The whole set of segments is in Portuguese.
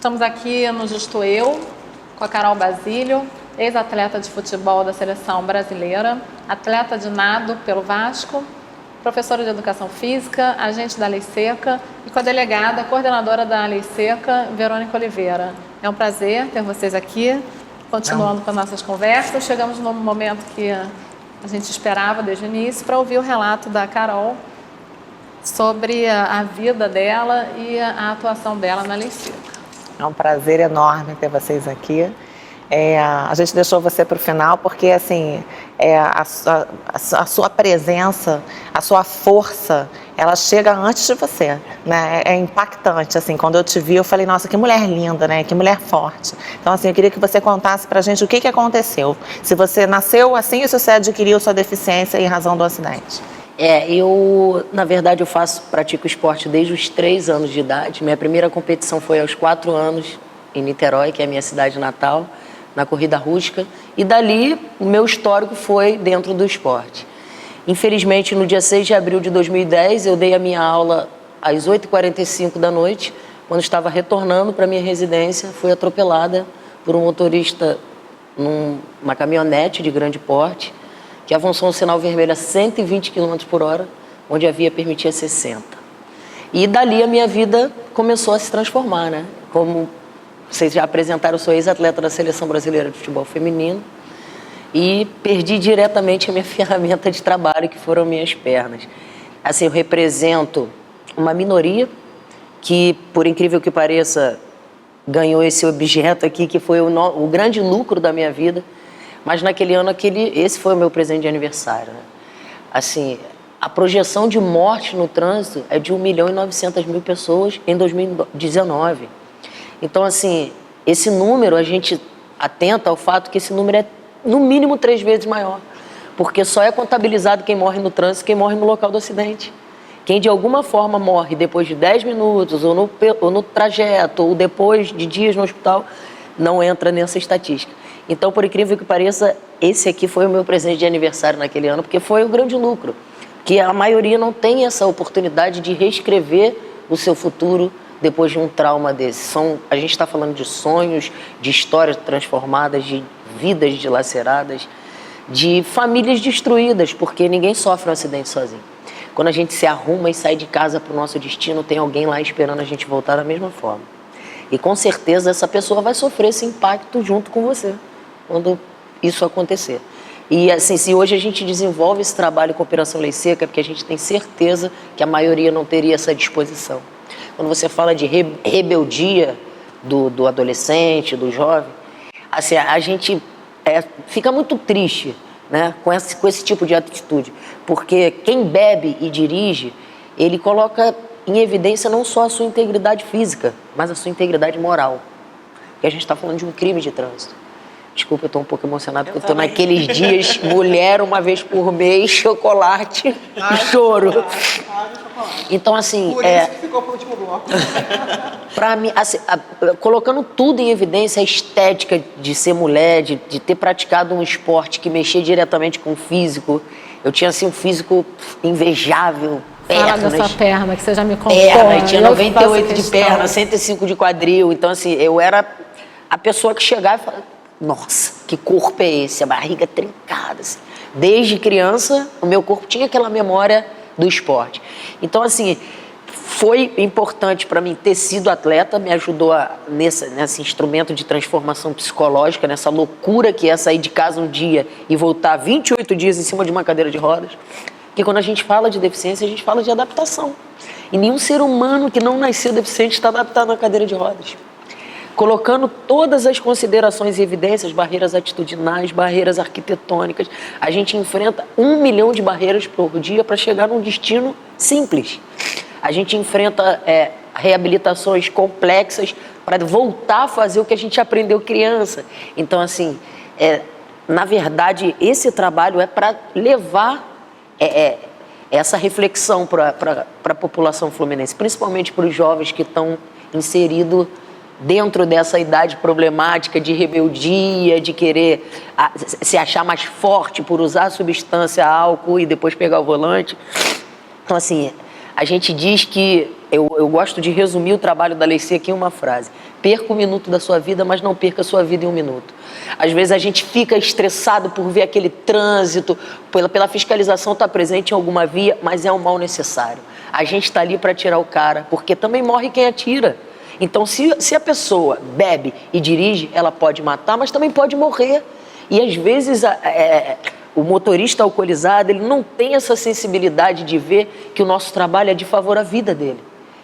Estamos aqui no Justo Eu, com a Carol Basílio, ex-atleta de futebol da seleção brasileira, atleta de nado pelo Vasco, professora de educação física, agente da Lei Seca e com a delegada, coordenadora da Lei Seca, Verônica Oliveira. É um prazer ter vocês aqui, continuando com as nossas conversas. Chegamos no momento que a gente esperava desde o início para ouvir o relato da Carol sobre a vida dela e a atuação dela na Lei Seca. É um prazer enorme ter vocês aqui. A gente deixou você para o final porque, assim, a sua presença, a sua força, ela chega antes de você, né? É impactante, assim, quando eu te vi, eu falei, nossa, que mulher linda, né? Que mulher forte. Então, assim, eu queria que você contasse pra gente o que aconteceu. Se você nasceu assim ou se você adquiriu sua deficiência em razão do acidente. Na verdade, pratico esporte desde os 3 anos de idade. Minha primeira competição foi aos 4 anos, em Niterói, que é a minha cidade natal, na corrida rústica. E dali, o meu histórico foi dentro do esporte. Infelizmente, no dia 6 de abril de 2010, eu dei a minha aula às 8h45 da noite, quando estava retornando para minha residência, fui atropelada por um motorista numa caminhonete de grande porte, que avançou um sinal vermelho a 120 km por hora, onde a via permitia 60. E dali a minha vida começou a se transformar, né? Como vocês já apresentaram, eu sou ex-atleta da Seleção Brasileira de Futebol Feminino e perdi diretamente a minha ferramenta de trabalho, que foram minhas pernas. Assim, eu represento uma minoria que, por incrível que pareça, ganhou esse objeto aqui, que foi o grande lucro da minha vida. Mas naquele ano, esse foi o meu presente de aniversário, né? Assim, a projeção de morte no trânsito é de 1.900.000 pessoas em 2019. Então, assim, esse número, a gente atenta ao fato que esse número é, no mínimo, 3 vezes maior. Porque só é contabilizado quem morre no trânsito, quem morre no local do acidente. Quem, de alguma forma, morre depois de 10 minutos, ou no trajeto, ou depois de dias no hospital, não entra nessa estatística. Então, por incrível que pareça, esse aqui foi o meu presente de aniversário naquele ano, porque foi o grande lucro. Que a maioria não tem essa oportunidade de reescrever o seu futuro depois de um trauma desse. A gente está falando de sonhos, de histórias transformadas, de vidas dilaceradas, de famílias destruídas, porque ninguém sofre um acidente sozinho. Quando a gente se arruma e sai de casa para o nosso destino, tem alguém lá esperando a gente voltar da mesma forma. E com certeza essa pessoa vai sofrer esse impacto junto com você, quando isso acontecer. E assim, se hoje a gente desenvolve esse trabalho com a Operação Lei Seca, é porque a gente tem certeza que a maioria não teria essa disposição. Quando você fala de rebeldia do adolescente, do jovem, assim, a gente fica muito triste, né, com esse tipo de atitude. Porque quem bebe e dirige, ele coloca em evidência não só a sua integridade física, mas a sua integridade moral. Porque a gente está falando de um crime de trânsito. Desculpa, eu estou um pouco emocionado, porque eu estou naqueles dias, mulher uma vez por mês, chocolate e choro. Então, assim... Por isso que ficou para o último bloco. Para mim, assim, colocando tudo em evidência, a estética de ser mulher, de ter praticado um esporte que mexia diretamente com o físico. Eu tinha, assim, um físico invejável. Fala da sua perna, que você já me contou. Eu tinha 98 de perna, 105 de quadril. Então, assim, eu era a pessoa que chegava e falava, nossa, que corpo é esse? A barriga trincada, assim. Desde criança, o meu corpo tinha aquela memória do esporte. Então, assim, foi importante para mim ter sido atleta, me ajudou nesse instrumento de transformação psicológica, nessa loucura que é sair de casa um dia e voltar 28 dias em cima de uma cadeira de rodas. Porque quando a gente fala de deficiência, a gente fala de adaptação. E nenhum ser humano que não nasceu deficiente está adaptado na cadeira de rodas. Colocando todas as considerações e evidências, barreiras atitudinais, barreiras arquitetônicas, a gente enfrenta 1 milhão de barreiras por dia para chegar num destino simples. A gente enfrenta reabilitações complexas para voltar a fazer o que a gente aprendeu criança. Então, assim, na verdade, esse trabalho é para levar essa reflexão para a população fluminense, principalmente para os jovens que estão inseridos dentro dessa idade problemática de rebeldia, de querer se achar mais forte por usar substância, álcool e depois pegar o volante. Então, assim, a gente diz que... Eu gosto de resumir o trabalho da Lei Seca em uma frase. perca um minuto da sua vida, mas não perca a sua vida em um minuto. Às vezes a gente fica estressado por ver aquele trânsito, pela fiscalização estar presente em alguma via, mas é um mal necessário. A gente está ali para tirar o cara, porque também morre quem atira. Então, se a pessoa bebe e dirige, ela pode matar, mas também pode morrer. E às vezes o motorista alcoolizado, ele não tem essa sensibilidade de ver que o nosso trabalho é de favor à vida dele.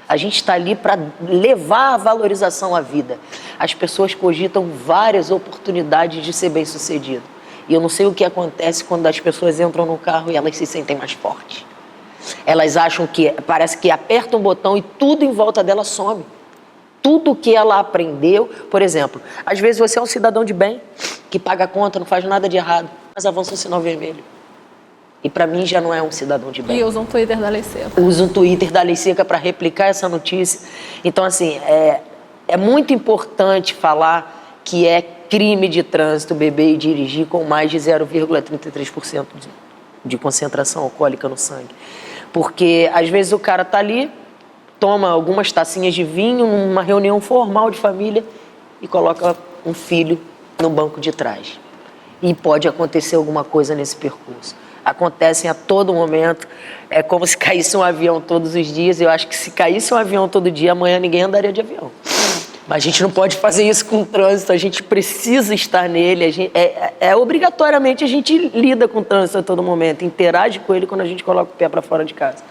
A gente está ali para levar a valorização à vida. As pessoas cogitam várias oportunidades de ser bem-sucedido. E eu não sei o que acontece quando as pessoas entram no carro e elas se sentem mais fortes. Elas acham que, parece que apertam um botão e tudo em volta dela some. Tudo que ela aprendeu, por exemplo, às vezes você é um cidadão de bem, que paga a conta, não faz nada de errado, mas avança o sinal vermelho. E para mim já não é um cidadão de bem. E usa um Twitter da Lei Seca. Usa um Twitter da Lei Seca para replicar essa notícia. Então, assim, é muito importante falar que é crime de trânsito beber e dirigir com mais de 0,33% de concentração alcoólica no sangue. Porque, às vezes, o cara está ali, toma algumas tacinhas de vinho numa reunião formal de família e coloca um filho no banco de trás. E pode acontecer alguma coisa nesse percurso. Acontecem a todo momento. É como se caísse um avião todos os dias. Eu acho que se caísse um avião todo dia, amanhã ninguém andaria de avião. Mas a gente não pode fazer isso com o trânsito. A gente precisa estar nele. Obrigatoriamente a gente lida com o trânsito a todo momento. Interage com ele quando a gente coloca o pé para fora de casa.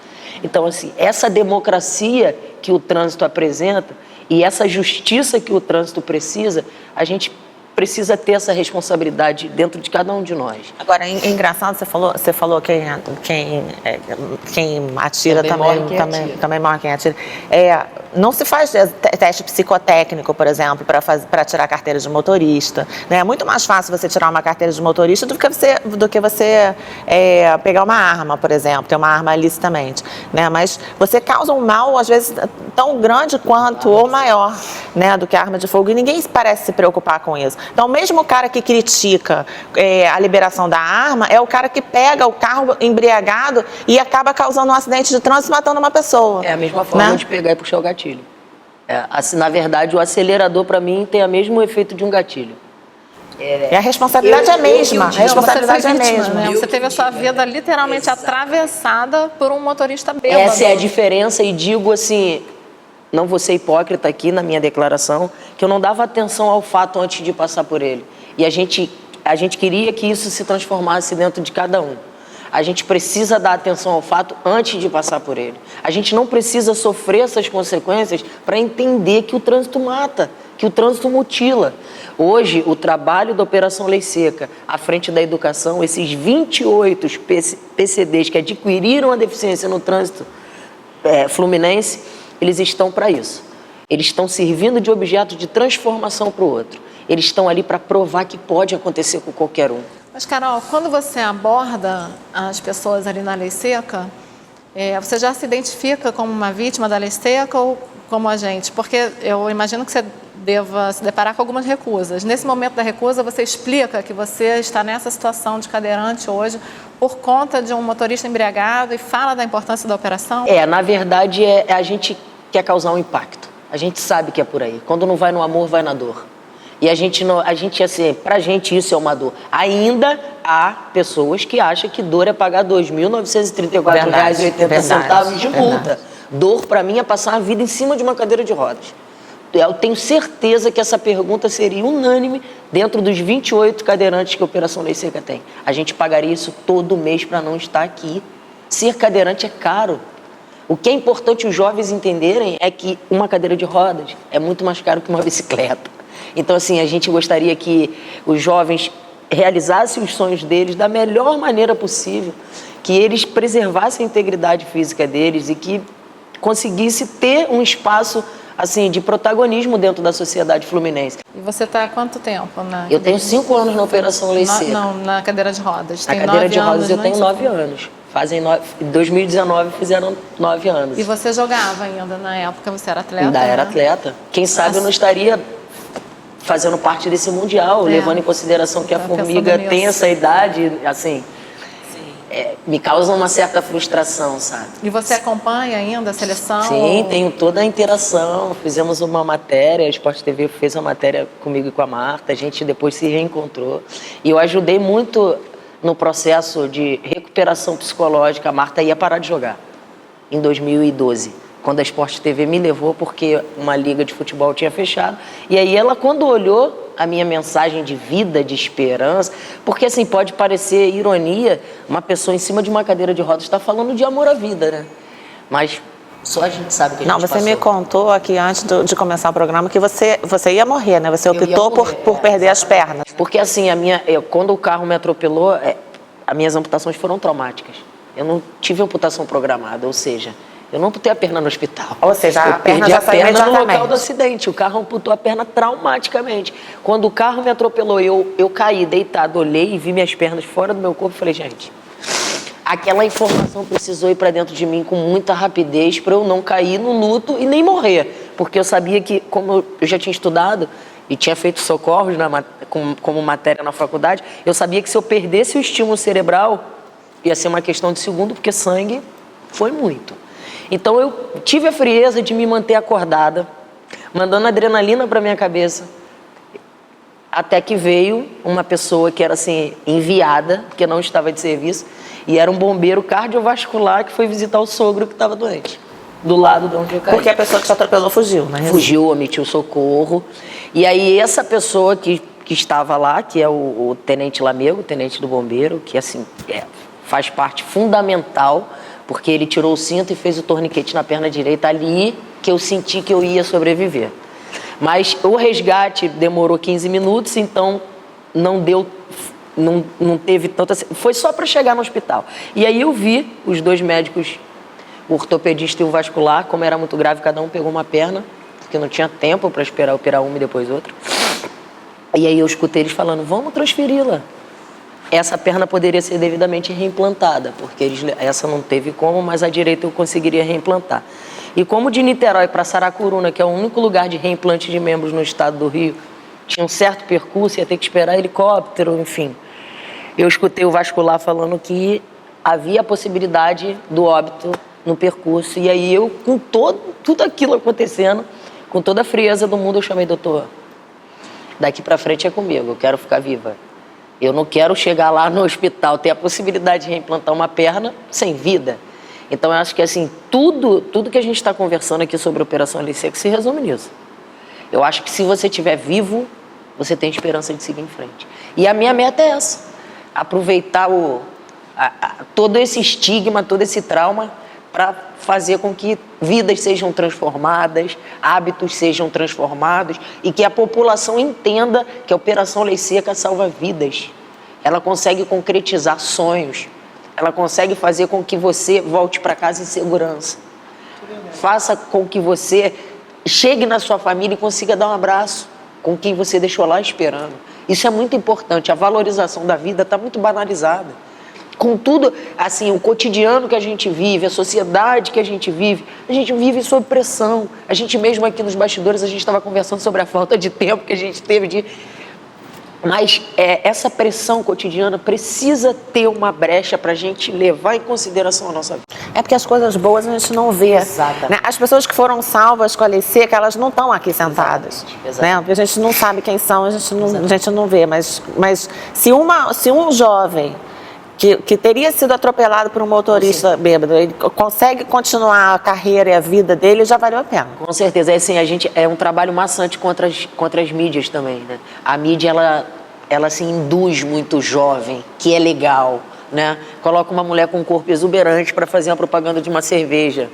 Então, assim, essa democracia que o trânsito apresenta e essa justiça que o trânsito precisa, a gente precisa ter essa responsabilidade dentro de cada um de nós. Agora, é engraçado, você falou quem atira também morre quem atira. Não se faz teste psicotécnico, por exemplo, para tirar a carteira de motorista. Né? É muito mais fácil você tirar uma carteira de motorista do que você pegar uma arma, por exemplo, ter uma arma ilicitamente. Né? Mas você causa um mal, às vezes, tão grande quanto ou maior, né, do que a arma de fogo, e ninguém parece se preocupar com isso. Então, mesmo o cara que critica a liberação da arma é o cara que pega o carro embriagado e acaba causando um acidente de trânsito e matando uma pessoa. É a mesma forma, né, de pegar e puxar o gatilho. Assim, na verdade, o acelerador, para mim, tem o mesmo efeito de um gatilho. E a responsabilidade é a mesma. A responsabilidade é a mesma. Né? Você teve a sua vida literalmente atravessada por um motorista bêbado. Essa é a diferença, e digo assim, não vou ser hipócrita aqui na minha declaração, que eu não dava atenção ao fato antes de passar por ele. E a gente queria que isso se transformasse dentro de cada um. A gente precisa dar atenção ao fato antes de passar por ele. A gente não precisa sofrer essas consequências para entender que o trânsito mata, que o trânsito mutila. Hoje, o trabalho da Operação Lei Seca, à frente da educação, esses 28 PCDs que adquiriram a deficiência no trânsito fluminense, eles estão para isso. Eles estão servindo de objeto de transformação para o outro. Eles estão ali para provar que pode acontecer com qualquer um. Mas, Carol, quando você aborda as pessoas ali na Lei Seca, você já se identifica como uma vítima da Lei Seca ou como agente? Porque eu imagino que você deva se deparar com algumas recusas. Nesse momento da recusa, você explica que você está nessa situação de cadeirante hoje por conta de um motorista embriagado e fala da importância da operação? Na verdade, a gente quer causar um impacto. A gente sabe que é por aí. Quando não vai no amor, vai na dor. E assim, pra gente isso é uma dor. Ainda há pessoas que acham que dor é pagar R$ 2.934,80 de multa. Dor, pra mim, é passar a vida em cima de uma cadeira de rodas. Eu tenho certeza que essa pergunta seria unânime dentro dos 28 cadeirantes que a Operação Lei Seca tem. A gente pagaria isso todo mês para não estar aqui. Ser cadeirante é caro. O que é importante os jovens entenderem é que uma cadeira de rodas é muito mais caro que uma bicicleta. Então, assim, a gente gostaria que os jovens realizassem os sonhos deles da melhor maneira possível, que eles preservassem a integridade física deles e que conseguissem ter um espaço, assim, de protagonismo dentro da sociedade fluminense. E você está há quanto tempo? Eu tenho 5 anos na Operação Lei Seca. Não, na cadeira de rodas. Na cadeira de rodas eu tenho 9 anos. Em 2019 fizeram 9 anos. E você jogava ainda na época? Você era atleta? Ainda era atleta. Quem sabe eu não estaria fazendo parte desse mundial, levando em consideração que a Formiga tem essa idade, assim. me causa uma certa frustração, sabe? E você acompanha ainda a seleção? Sim, tenho toda a interação. Fizemos uma matéria, a Sport TV fez uma matéria comigo e com a Marta, a gente depois se reencontrou. E eu ajudei muito no processo de recuperação psicológica. A Marta ia parar de jogar em 2012, quando a Sport TV me levou porque uma liga de futebol tinha fechado. E aí ela, quando olhou a minha mensagem de vida, de esperança, porque assim, pode parecer ironia, uma pessoa em cima de uma cadeira de rodas está falando de amor à vida, né? Mas só a gente sabe que a gente Não, você passou. me contou aqui antes de começar o programa que você ia morrer, né? Você Eu ia optou morrer, por perder as pernas. Porque assim, quando o carro me atropelou, as minhas amputações foram traumáticas. Eu não tive amputação programada, ou seja, eu não amputei a perna no hospital. Ou seja, a eu perna perdi já a saiu perna no imediatamente. local do acidente. O carro amputou a perna traumaticamente. Quando o carro me atropelou, eu caí deitado, olhei e vi minhas pernas fora do meu corpo e falei, gente, aquela informação precisou ir para dentro de mim com muita rapidez para eu não cair no luto e nem morrer. Porque eu sabia que, como eu já tinha estudado e tinha feito socorros como matéria na faculdade, eu sabia que se eu perdesse o estímulo cerebral, ia ser uma questão de segundo, porque sangue foi muito. Então eu tive a frieza de me manter acordada, mandando adrenalina para minha cabeça, até que veio uma pessoa que era assim, enviada, porque não estava de serviço, e era um bombeiro cardiovascular que foi visitar o sogro que estava doente, do lado de onde eu caí. Porque a pessoa que te atropelou fugiu, né? Fugiu, omitiu socorro. E aí essa pessoa que estava lá, que é o tenente Lamego, o tenente do bombeiro, que assim, faz parte fundamental, porque ele tirou o cinto e fez o torniquete na perna direita ali, que eu senti que eu ia sobreviver. Mas o resgate demorou 15 minutos, então não teve tanta... Foi só para chegar no hospital. E aí eu vi os dois médicos, o ortopedista e o vascular, como era muito grave, cada um pegou uma perna, porque não tinha tempo para esperar operar uma e depois outra. E aí eu escutei eles falando, vamos transferi-la. Essa perna poderia ser devidamente reimplantada, porque essa não teve como, mas a direita eu conseguiria reimplantar. E como de Niterói para Saracuruna, que é o único lugar de reimplante de membros no estado do Rio, tinha um certo percurso, ia ter que esperar helicóptero, enfim. Eu escutei o vascular falando que havia a possibilidade do óbito no percurso. E aí eu, com tudo aquilo acontecendo, com toda a frieza do mundo, eu chamei, doutor, daqui para frente é comigo, eu quero ficar viva. Eu não quero chegar lá no hospital, ter a possibilidade de reimplantar uma perna sem vida. Então, eu acho que assim, tudo que a gente está conversando aqui sobre a Operação Lei Seca se resume nisso. Eu acho que se você estiver vivo, você tem esperança de seguir em frente. E a minha meta é essa, aproveitar todo esse estigma, todo esse trauma, para fazer com que vidas sejam transformadas, hábitos sejam transformados e que a população entenda que a Operação Lei Seca salva vidas. Ela consegue concretizar sonhos, ela consegue fazer com que você volte para casa em segurança. Faça com que você chegue na sua família e consiga dar um abraço com quem você deixou lá esperando. Isso é muito importante, a valorização da vida está muito banalizada. Com tudo, assim, o cotidiano que a gente vive, a sociedade que a gente vive sob pressão. A gente mesmo aqui nos bastidores, a gente estava conversando sobre a falta de tempo que a gente teve Mas essa pressão cotidiana precisa ter uma brecha para a gente levar em consideração a nossa vida. É porque as coisas boas a gente não vê. Exatamente. Né? As pessoas que foram salvas com a Lei Seca, elas não estão aqui sentadas. Exatamente. Né? Porque a gente não sabe quem são, a gente não vê. Mas se um jovem que teria sido atropelado por um motorista bêbado, ele consegue continuar a carreira e a vida dele, já valeu a pena. Com certeza. Assim, é um trabalho maçante contra as mídias também, né? A mídia, ela se induz muito jovem, que é legal, né? Coloca uma mulher com um corpo exuberante para fazer uma propaganda de uma cerveja.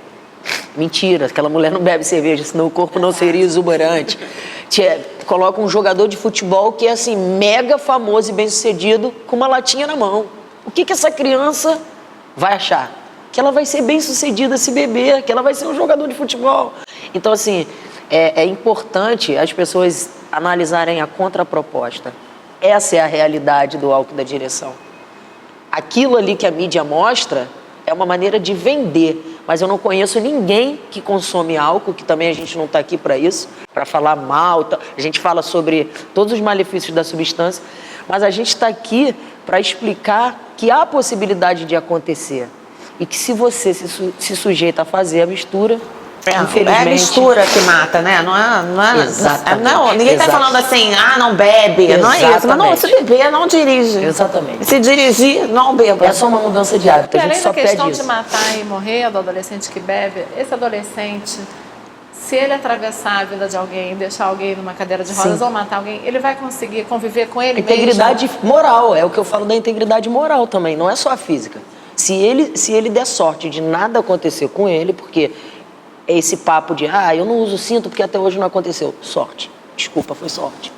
Mentira, aquela mulher não bebe cerveja, senão o corpo não seria exuberante. Coloca um jogador de futebol que é assim, mega famoso e bem-sucedido, com uma latinha na mão. O que essa criança vai achar? Que ela vai ser bem-sucedida se beber, que ela vai ser um jogador de futebol. Então, assim, é importante as pessoas analisarem a contraproposta. Essa é a realidade do álcool da direção. Aquilo ali que a mídia mostra é uma maneira de vender, mas eu não conheço ninguém que consome álcool, que também a gente não está aqui para isso, para falar mal. A gente fala sobre todos os malefícios da substância, mas a gente está aqui para explicar que há possibilidade de acontecer. E que se você se sujeita a fazer a mistura, infelizmente... É a mistura que mata, né? Exatamente. Ninguém está falando assim, não bebe, não é isso. Mas não, se beber, não dirige. Exatamente. Se dirigir, não beba. É só uma mudança de hábito, E a gente além só da pede questão isso. de matar e morrer do adolescente que bebe, esse adolescente, se ele atravessar a vida de alguém, deixar alguém numa cadeira de rodas ou matar alguém, ele vai conseguir conviver com ele Integridade mesmo. moral, é o que eu falo da integridade moral também, não é só a física. Se ele der sorte de nada acontecer com ele, porque esse papo de, eu não uso cinto porque até hoje não aconteceu. Sorte. Desculpa, foi sorte.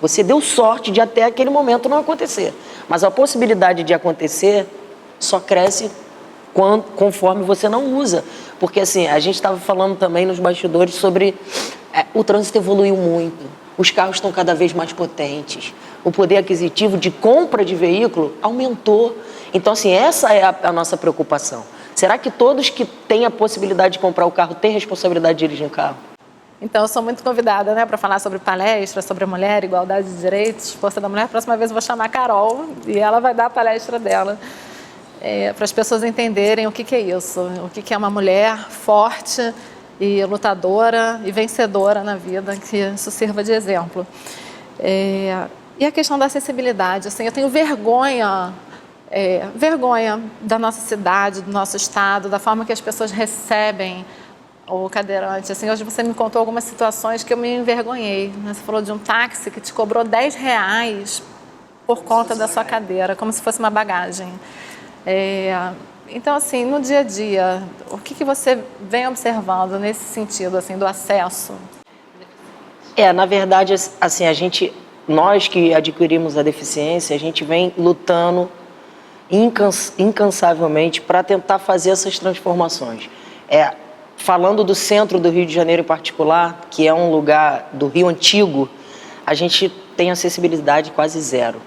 Você deu sorte de até aquele momento não acontecer. Mas a possibilidade de acontecer só cresce conforme você não usa. Porque assim, a gente estava falando também nos bastidores sobre o trânsito evoluiu muito. Os carros estão cada vez mais potentes. O poder aquisitivo de compra de veículo aumentou. Então assim, essa é a nossa preocupação. Será que todos que têm a possibilidade de comprar o carro têm responsabilidade de dirigir um carro? Então, eu sou muito convidada, né, para falar sobre palestra, sobre a mulher, igualdade de direitos, força da mulher. A próxima vez eu vou chamar a Carol e ela vai dar a palestra dela para as pessoas entenderem o que é isso, o que é uma mulher forte e lutadora e vencedora na vida, que isso sirva de exemplo. E a questão da acessibilidade, assim, eu tenho vergonha da nossa cidade, do nosso estado, da forma que as pessoas recebem o cadeirante. Assim, hoje você me contou algumas situações que eu me envergonhei, né? Você falou de um táxi que te cobrou R$10 por conta da sua cadeira, como se fosse uma bagagem. Então, assim, no dia a dia, o que você vem observando nesse sentido, assim, do acesso? Na verdade, assim, nós que adquirimos a deficiência, a gente vem lutando incansavelmente para tentar fazer essas transformações. Falando do centro do Rio de Janeiro em particular, que é um lugar do Rio Antigo, a gente tem acessibilidade quase zero.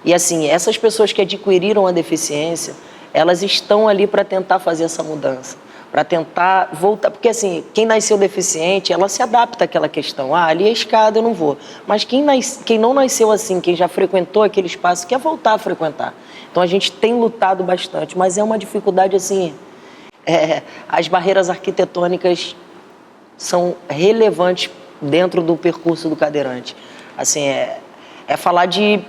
E assim, essas pessoas que adquiriram a deficiência, elas estão ali para tentar fazer essa mudança, para tentar voltar, porque assim, quem nasceu deficiente, ela se adapta àquela questão, ali é escada, eu não vou. Mas quem não nasceu assim, quem já frequentou aquele espaço, quer voltar a frequentar. Então a gente tem lutado bastante, mas é uma dificuldade assim, as barreiras arquitetônicas são relevantes dentro do percurso do cadeirante. Assim, falar de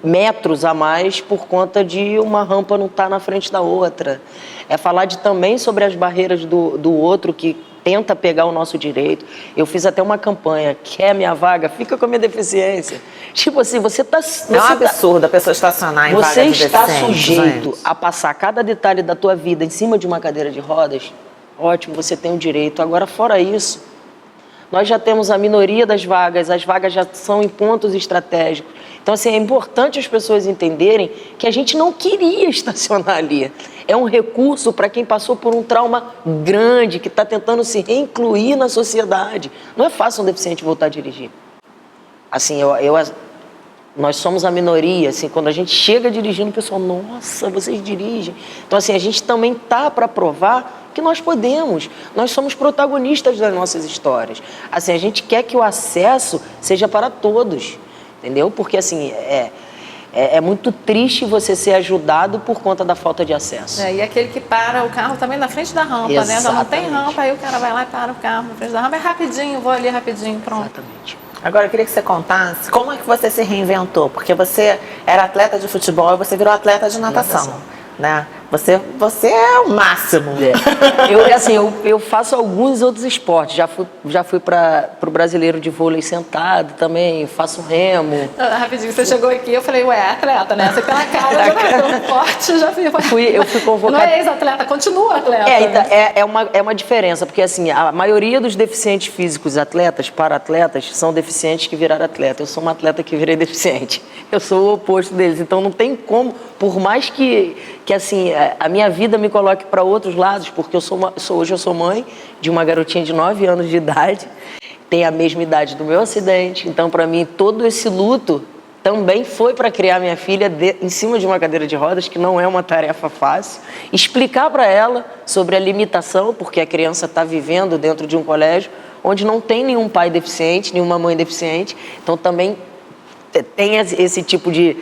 metros a mais por conta de uma rampa não estar na frente da outra. É falar também sobre as barreiras do outro que tenta pegar o nosso direito. Eu fiz até uma campanha, quer minha vaga, fica com a minha deficiência. Tipo assim, é um absurdo a pessoa estacionar em vaga de deficiente. Você está sujeito a passar cada detalhe da tua vida em cima de uma cadeira de rodas, ótimo, você tem o direito. Agora, fora isso, nós já temos a minoria das vagas, as vagas já são em pontos estratégicos. Então, assim, é importante as pessoas entenderem que a gente não queria estacionar ali. É um recurso para quem passou por um trauma grande, que está tentando se reincluir na sociedade. Não é fácil um deficiente voltar a dirigir. Assim, nós somos a minoria, assim, quando a gente chega dirigindo, o pessoal, nossa, vocês dirigem. Então, assim, a gente também tá para provar que nós podemos. Nós somos protagonistas das nossas histórias. Assim, a gente quer que o acesso seja para todos, entendeu? Porque, assim, é muito triste você ser ajudado por conta da falta de acesso. E aquele que para o carro também na frente da rampa, né? Já não tem rampa, aí o cara vai lá e para o carro na frente da rampa, é rapidinho, vou ali rapidinho, pronto. Exatamente. Agora, eu queria que você contasse como é que você se reinventou, porque você era atleta de futebol e você virou atleta de natação, né? Você é o máximo. Eu faço alguns outros esportes. Já fui para o brasileiro de vôlei sentado também, faço remo. Rapidinho, você chegou aqui, eu falei, atleta, né? Você pela cara, pelo corte, já vi. Eu fui convocado. Não é ex-atleta, continua atleta. É uma diferença, porque assim, a maioria dos deficientes físicos atletas, para atletas, são deficientes que viraram atleta. Eu sou uma atleta que virei deficiente. Eu sou o oposto deles. Então não tem como, por mais que assim, a minha vida me coloque para outros lados, porque hoje eu sou mãe de uma garotinha de 9 anos de idade, tem a mesma idade do meu acidente, então para mim todo esse luto também foi para criar minha filha em cima de uma cadeira de rodas, que não é uma tarefa fácil, explicar para ela sobre a limitação, porque a criança está vivendo dentro de um colégio onde não tem nenhum pai deficiente, nenhuma mãe deficiente, então também tem esse tipo de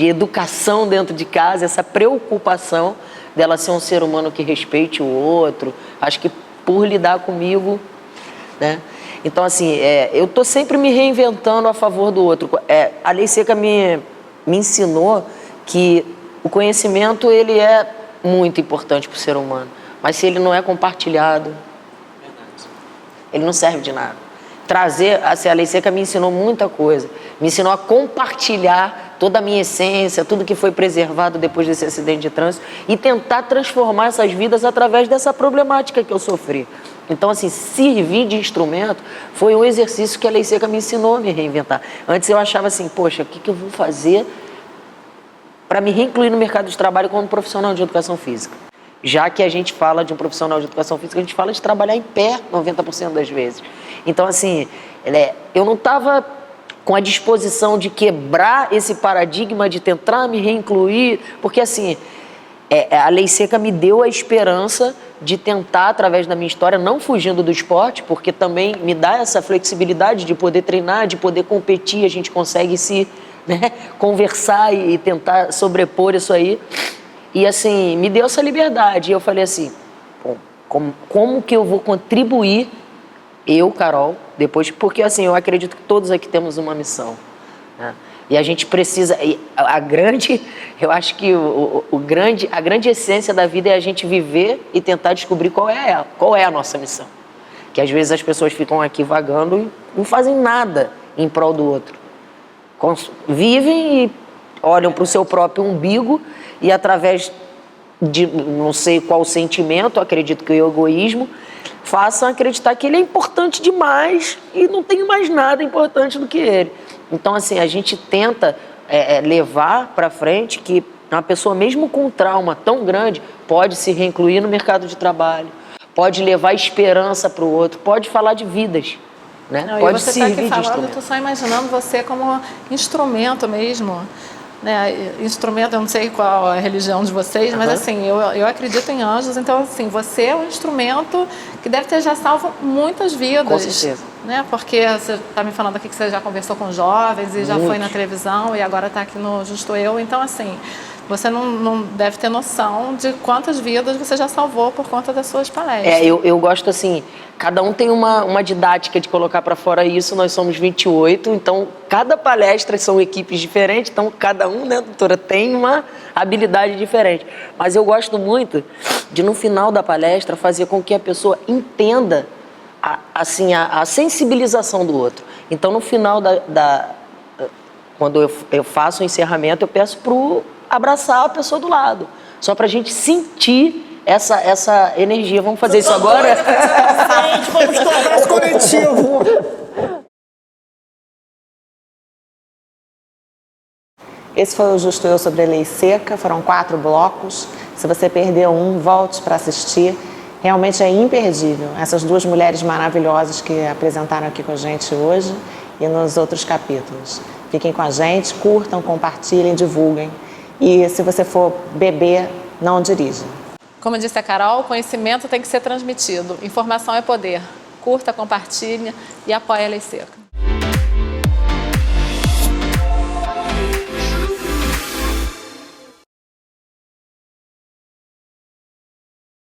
educação dentro de casa, essa preocupação dela ser um ser humano que respeite o outro. Acho que por lidar comigo, né? Então, assim, eu tô sempre me reinventando a favor do outro. A Lei Seca me ensinou que o conhecimento, ele é muito importante para o ser humano, mas se ele não é compartilhado, ele não serve de nada. A Lei Seca me ensinou muita coisa, me ensinou a compartilhar toda a minha essência, tudo que foi preservado depois desse acidente de trânsito e tentar transformar essas vidas através dessa problemática que eu sofri. Então, assim, servir de instrumento foi um exercício que a Lei Seca me ensinou a me reinventar. Antes eu achava assim, poxa, o que eu vou fazer para me reincluir no mercado de trabalho como profissional de educação física? Já que a gente fala de um profissional de educação física, a gente fala de trabalhar em pé 90% das vezes. Então, assim, eu não estava com a disposição de quebrar esse paradigma, de tentar me reincluir, porque, assim, a Lei Seca me deu a esperança de tentar, através da minha história, não fugindo do esporte, porque também me dá essa flexibilidade de poder treinar, de poder competir, a gente consegue se conversar e tentar sobrepor isso aí. E, assim, me deu essa liberdade. E eu falei assim, como que eu vou contribuir, eu, Carol, depois... Porque, assim, eu acredito que todos aqui temos uma missão, né? E a gente precisa... Eu acho que a grande essência da vida é a gente viver e tentar descobrir qual é a nossa missão. Que às vezes as pessoas ficam aqui vagando e não fazem nada em prol do outro. Vivem e olham para o seu próprio umbigo e através de não sei qual sentimento, acredito que o egoísmo, façam acreditar que ele é importante demais e não tem mais nada importante do que ele. Então, assim, a gente tenta levar para frente que uma pessoa, mesmo com um trauma tão grande, pode se reincluir no mercado de trabalho, pode levar esperança para o outro, pode falar de vidas, né? Não, pode e você servir está aqui de falando, eu instrumento. estou só imaginando você como instrumento mesmo, né? Instrumento, eu não sei qual a religião de vocês, mas assim, eu acredito em anjos, então assim, você é um instrumento que deve ter já salvo muitas vidas. Com certeza. Né? Porque você está me falando aqui que você já conversou com jovens e já foi na televisão e agora está aqui no Justo Eu, então assim, você não deve ter noção de quantas vidas você já salvou por conta das suas palestras. Eu gosto assim, cada um tem uma didática de colocar para fora isso, nós somos 28, então cada palestra são equipes diferentes, então cada um, né, doutora, tem uma habilidade diferente. Mas eu gosto muito de, no final da palestra, fazer com que a pessoa entenda a sensibilização do outro. Então, no final quando eu faço o encerramento, eu peço para abraçar a pessoa do lado, só para a gente sentir essa energia. Vamos fazer isso agora? Vamos tornar esse coletivo. Esse foi o Justo Eu sobre a Lei Seca, foram 4 blocos. Se você perdeu um, volte para assistir. Realmente é imperdível. Essas 2 mulheres maravilhosas que apresentaram aqui com a gente hoje e nos outros capítulos. Fiquem com a gente, curtam, compartilhem, divulguem. E se você for beber, não dirija. Como disse a Carol, o conhecimento tem que ser transmitido. Informação é poder. Curta, compartilhe e apoie a Lei Seca.